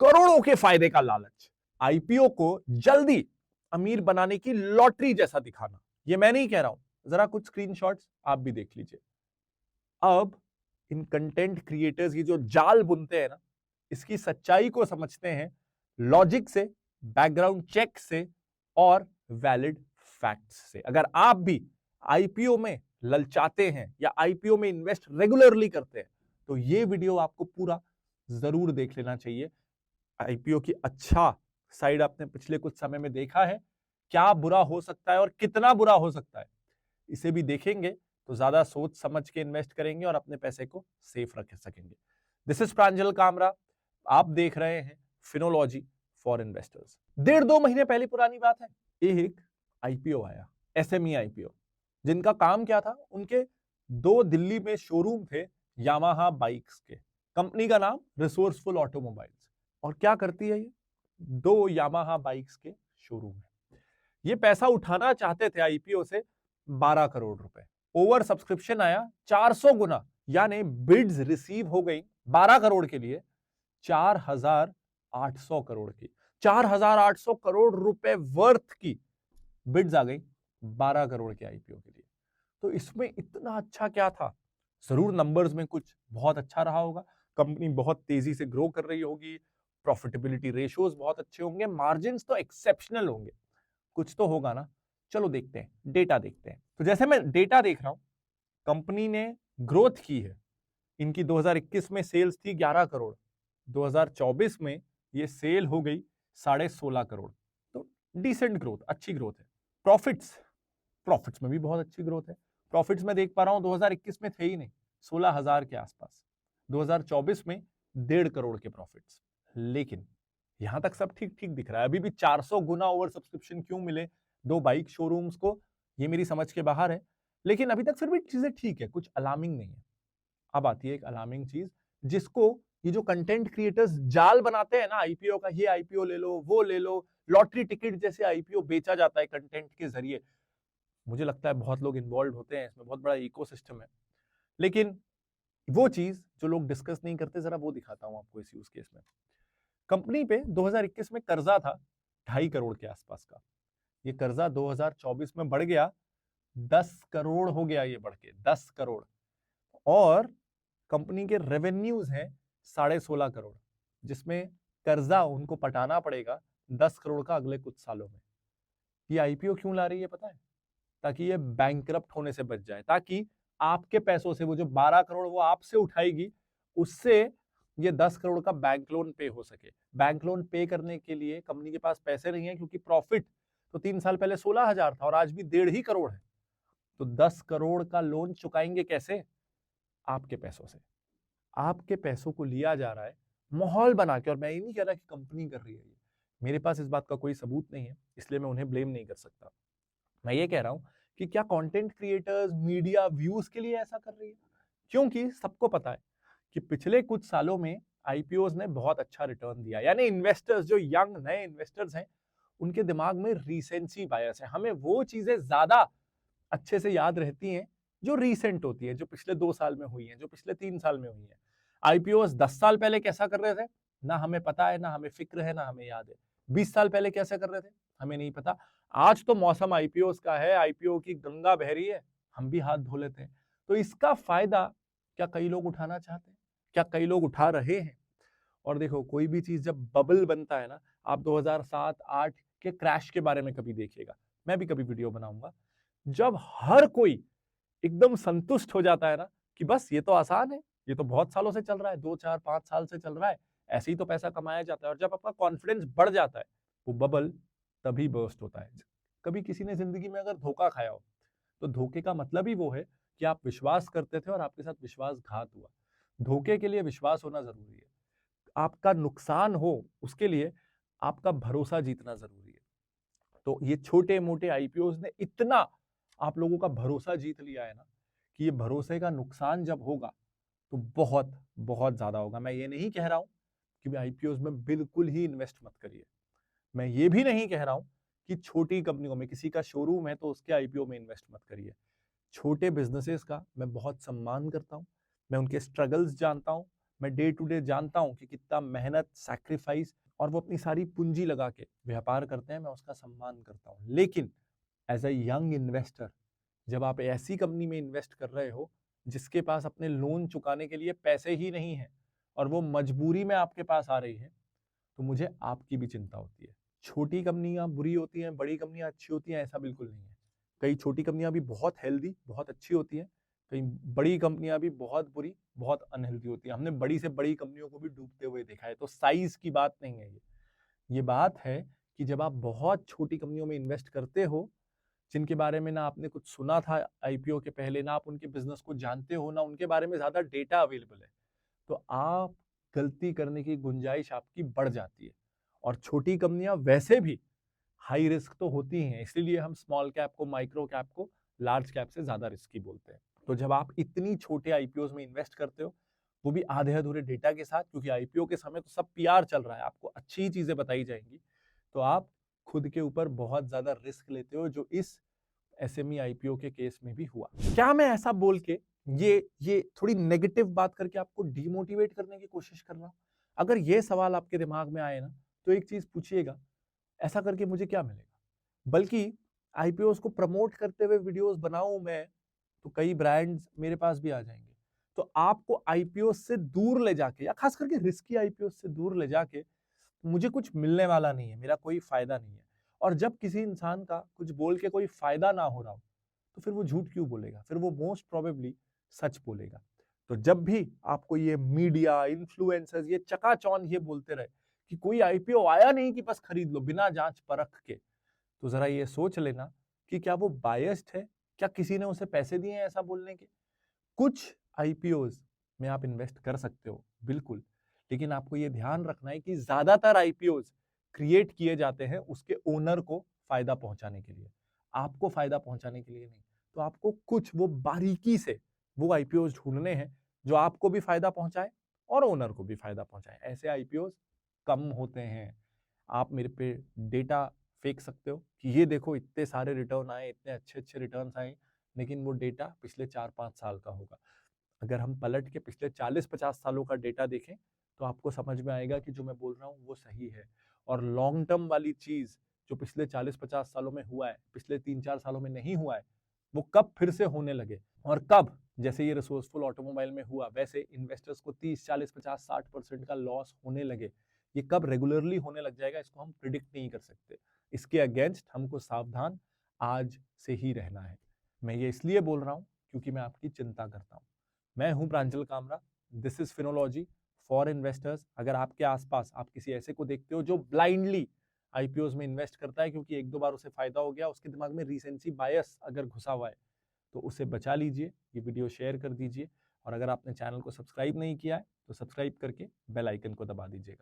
करोड़ों के फायदे का लालच, आईपीओ को जल्दी अमीर बनाने की लॉटरी जैसा दिखाना। ये मैं नहीं कह रहा हूं, जरा कुछ स्क्रीनशॉट्स आप भी देख लीजिए। अब इन कंटेंट क्रिएटर्स ये जो जाल बुनते हैं ना, इसकी सच्चाई को समझते हैं लॉजिक से, बैकग्राउंड चेक से और वैलिड फैक्ट्स से। अगर आप भी आईपीओ में ललचाते हैं या आईपीओ में इन्वेस्ट रेगुलरली करते हैं तो ये वीडियो आपको पूरा जरूर देख लेना चाहिए। आईपीओ की अच्छा साइड आपने पिछले कुछ समय में देखा है, क्या बुरा हो सकता है और कितना बुरा हो सकता है, इसे भी देखेंगे तो ज्यादा सोच समझ के इन्वेस्ट करेंगे और अपने पैसे को सेफ रख सकेंगे। दिस इज प्रांजल कामरा, आप देख रहे हैं फिनोलॉजी फॉर इन्वेस्टर्स। 1.5-2 महीने पहले पुरानी बात है, एक आईपीओ आया, एसएमई आईपीओ, जिनका काम क्या था, उनके 2 दिल्ली में शोरूम थे यामाहा बाइक्स के। कंपनी का नाम रिसोर्सफुल ऑटोमोबाइल्स। और क्या करती है ये, 2 यामाहा बाइक्स के शोरूम है। ये पैसा उठाना चाहते थे आईपीओ से 12 करोड़ रुपए। ओवर सब्सक्रिप्शन आया 400 गुना, यानी बिड्स रिसीव हो गई 12 करोड़ के लिए 4,800 करोड़ की। 4,800 करोड़ रुपए वर्थ की बिड्स आ गई 12 करोड़ के आईपीओ के लिए। तो इसमें इतना अच्छा क्या था, जरूर नंबर्स में कुछ बहुत अच्छा रहा होगा, कंपनी बहुत तेजी से ग्रो कर रही होगी, प्रॉफिटेबिलिटी रेशियोज बहुत अच्छे होंगे, मार्जिन्स तो एक्सेप्शनल होंगे, कुछ तो होगा ना। चलो देखते हैं, डेटा देखते हैं। तो जैसे मैं डेटा देख रहा हूं, कंपनी ने ग्रोथ की है। इनकी 2021 में सेल्स थी 11 करोड़, 2024 में ये सेल हो गई 16.5 करोड़। तो डिसेंट ग्रोथ, अच्छी ग्रोथ है। प्रॉफिट्स में भी बहुत अच्छी ग्रोथ है। प्रॉफिट्स में देख पा रहा हूं 2021 में थे ही नहीं, 16,000 के आसपास। 2024 में 1.5 करोड़ के प्रॉफिट्स। लेकिन यहां तक सब ठीक ठीक दिख रहा है। अभी भी 400 गुना ओवर सब्सक्रिप्शन क्यों मिले 2 बाइक शोरूम्स को, ये मेरी समझ के बाहर है। लेकिन अभी तक फिर भी चीजें ठीक है, कुछ अलार्मिंग नहीं है। अब आती है एक अलार्मिंग चीज, जिसको ये जो कंटेंट क्रिएटर्स जाल बनाते हैं ना आईपीओ का, ये आईपीओ ले लो, वो ले लो, लॉटरी टिकट जैसे आईपीओ बेचा जाता है कंटेंट के जरिए। मुझे लगता है बहुत लोग इन्वॉल्व होते हैं इसमें, बहुत बड़ा इकोसिस्टम है। लेकिन वो चीज जो लोग डिस्कस नहीं करते, जरा वो दिखाता हूं आपको इस यूज केस में। कंपनी पे 2021 में कर्जा था 2.5 करोड़ के आसपास का। ये कर्जा 2024 में बढ़ गया 10 करोड़ हो गया, ये बढ़ के 10 करोड़। और कंपनी के रेवेन्यूज हैं 16.5 करोड़, जिसमें कर्जा उनको पटाना पड़ेगा 10 करोड़ का अगले कुछ सालों में। ये आईपीओ क्यों ला रही है पता है? ताकि ये बैंकरप्ट होने से बच जाए, ताकि आपके पैसों से वो जो 12 करोड़ वो आपसे उठाएगी, उससे ये 10 करोड़ का बैंक लोन पे हो सके। बैंक लोन पे करने के लिए कंपनी के पास पैसे नहीं है, क्योंकि प्रॉफिट तो 3 साल पहले 16,000 था और आज भी 1.5 ही करोड़ है। तो 10 करोड़ का लोन चुकाएंगे कैसे? आपके पैसों से। आपके पैसों को लिया जा रहा है माहौल बना के। और मैं ये नहीं कह रहा कि कंपनी कर रही है ये, मेरे पास इस बात का कोई सबूत नहीं है, इसलिए मैं उन्हें ब्लेम नहीं कर सकता। मैं ये कह रहा हूं कि क्या कंटेंट क्रिएटर्स, मीडिया व्यूज के लिए ऐसा कर रही है? क्योंकि सबको पता है कि पिछले कुछ सालों में आईपीओज ने बहुत अच्छा रिटर्न दिया। यानी इन्वेस्टर्स, जो यंग नए इन्वेस्टर्स हैं, उनके दिमाग में रीसेंसी बायस है। हमें वो चीजें ज्यादा अच्छे से याद रहती हैं जो रीसेंट होती है, जो पिछले 2 साल में हुई है, जो पिछले 3 साल में हुई है। आईपीओज 10 साल पहले कैसा कर रहे थे, ना हमें पता है, ना हमें फिक्र है, ना हमें याद है। 20 साल पहले कैसे कर रहे थे, हमें नहीं पता। आज तो मौसम आईपीओ का है, आईपीओ की गंगा बह रही है, हम भी हाथ धो लेते हैं। तो इसका फायदा क्या कई लोग उठाना चाहते हैं? क्या कई लोग उठा रहे हैं? और देखो, कोई भी चीज जब बबल बनता है ना, आप 2007-8 के क्रैश के बारे में कभी देखिएगा, मैं भी कभी वीडियो बनाऊंगा, जब हर कोई एकदम संतुष्ट हो जाता है ना कि बस ये तो आसान है, ये तो बहुत सालों से चल रहा है, 2 4 5 साल से चल रहा है, ऐसे ही तो पैसा कमाया जाता है। और जब आपका कॉन्फिडेंस बढ़ जाता है, वो बबल तभी बर्स्ट होता है। कभी किसी ने जिंदगी में अगर धोखा खाया हो, तो धोखे का मतलब ही वो है कि आप विश्वास करते थे और आपके साथ विश्वासघात हुआ। धोखे के लिए विश्वास होना जरूरी है, आपका नुकसान हो उसके लिए आपका भरोसा जीतना जरूरी है। तो ये छोटे मोटे आईपीओज ने इतना आप लोगों का भरोसा जीत लिया है ना, कि ये भरोसे का नुकसान जब होगा तो बहुत बहुत ज्यादा होगा। मैं ये नहीं कह रहा हूं कि आईपीओज में बिल्कुल ही इन्वेस्ट मत करिए। मैं ये भी नहीं कह रहा हूं कि छोटी कंपनियों में, किसी का शोरूम है तो उसके आईपीओ में इन्वेस्ट मत करिए। छोटे बिजनेसेस का मैं बहुत सम्मान करता हूं, मैं उनके स्ट्रगल्स जानता हूं, मैं डे टू डे जानता हूँ कि कितना मेहनत, सैक्रिफाइस और वो अपनी सारी पूंजी लगा के व्यापार करते हैं, मैं उसका सम्मान करता हूँ। लेकिन एज अ यंग इन्वेस्टर, जब आप ऐसी कंपनी में इन्वेस्ट कर रहे हो जिसके पास अपने लोन चुकाने के लिए पैसे ही नहीं है और वो मजबूरी में आपके पास आ रही है, तो मुझे आपकी भी चिंता होती है। छोटी कंपनियां बुरी होती हैं, बड़ी कंपनियां अच्छी होती हैं, ऐसा बिल्कुल नहीं है। कई छोटी कंपनियां भी बहुत हेल्दी, बहुत अच्छी होती हैं, कई बड़ी कंपनियां भी बहुत बुरी, बहुत अनहेल्दी होती है। हमने बड़ी से बड़ी कंपनियों को भी डूबते हुए देखा है। तो साइज की बात नहीं है ये बात है कि जब आप बहुत छोटी कंपनियों में इन्वेस्ट करते हो जिनके बारे में ना आपने कुछ सुना था आईपीओ के पहले, ना आप उनके बिजनेस को जानते हो, ना उनके बारे में ज्यादा डेटा अवेलेबल है, तो आप गलती करने की गुंजाइश आपकी बढ़ जाती है। और छोटी कंपनियां वैसे भी हाई रिस्क तो होती हैं, इसलिए हम स्मॉल कैप को, माइक्रो कैप को लार्ज कैप से ज्यादा रिस्की बोलते हैं। तो जब आप इतनी छोटे आईपीओ में इन्वेस्ट करते हो, वो भी आधे अधूरे डेटा के साथ, क्योंकि आईपीओ के समय तो सब पीआर चल रहा है, आपको अच्छी चीजें बताई जाएंगी, तो आप खुद के ऊपर बहुत ज्यादा रिस्क लेते हो, जो इस एसएमई आईपीओ के केस में भी हुआ। क्या मैं ऐसा बोल के ये थोड़ी नेगेटिव बात करके आपको डिमोटिवेट करने की कोशिश कर रहा हूं? अगर ये सवाल आपके दिमाग में आए ना, तो एक चीज पूछिएगा, ऐसा करके मुझे क्या मिलेगा? बल्कि आईपीओ को प्रमोट करते हुए वीडियोस बनाऊं मैं, तो कई ब्रांड्स मेरे पास भी आ जाएंगे। तो आपको आईपीओ से दूर ले जाके, या खास करके रिस्की आईपीओ से दूर ले जाके, मुझे कुछ मिलने वाला नहीं है, मेरा कोई फायदा नहीं है। और जब किसी इंसान का कुछ बोल के कोई फायदा ना हो रहा हो, तो फिर वो झूठ क्यों बोलेगा? फिर वो मोस्ट प्रोबेबली सच बोलेगा। तो जब भी आपको ये मीडिया, इन्फ्लुएंसर्स ये चकाचौंध ये बोलते रहे कि कोई आईपीओ आया नहीं कि बस खरीद लो बिना जांच परख के, तो जरा ये सोच लेना कि क्या वो बायस्ड है, क्या किसी ने उसे पैसे दिए हैं ऐसा बोलने के? कुछ आईपीओज में आप इन्वेस्ट कर सकते हो बिल्कुल, लेकिन आपको ये ध्यान रखना है कि ज्यादातर आईपीओज क्रिएट किए जाते हैं उसके ओनर को फायदा पहुंचाने के लिए, आपको फायदा पहुंचाने के लिए नहीं। तो आपको कुछ वो बारीकी से वो आईपीओज ढूंढने हैं जो आपको भी फायदा पहुंचाए और ओनर को भी फायदा पहुंचाए। ऐसे आईपीओज कम होते हैं। आप मेरे पे डेटा फेंक सकते हो कि ये देखो इतने सारे रिटर्न आए, इतने अच्छे अच्छे रिटर्न आए, लेकिन वो डेटा पिछले 4-5 साल का होगा। अगर हम पलट के पिछले 40-50 सालों का डेटा देखें, तो आपको समझ में आएगा कि जो मैं बोल रहा हूँ वो सही है। और लॉन्ग टर्म वाली चीज जो पिछले 40-50 सालों में हुआ है, पिछले 3-4 सालों में नहीं हुआ है, वो कब फिर से होने लगे और कब, जैसे ये रिसोर्सफुल ऑटोमोबाइल में हुआ, वैसे इन्वेस्टर्स को 30-40-50-60% का लॉस होने लगे, ये कब रेगुलरली होने लग जाएगा, इसको हम प्रिडिक्ट नहीं कर सकते। इसके अगेंस्ट हमको सावधान आज से ही रहना है। मैं ये इसलिए बोल रहा हूँ क्योंकि मैं आपकी चिंता करता हूँ। मैं हूं Pranjal Kamra, this is Finology for investors. अगर आपके आसपास आप किसी ऐसे को देखते हो जो ब्लाइंडली आईपीओज में इन्वेस्ट करता है क्योंकि एक दो बार उसे फायदा हो गया, उसके दिमाग में रीसेंसी बायस अगर घुसा हुआ है, तो उसे बचा लीजिए, ये वीडियो शेयर कर दीजिए। और अगर आपने चैनल को सब्सक्राइब नहीं किया है तो सब्सक्राइब करके बेल आइकन को दबा दीजिएगा।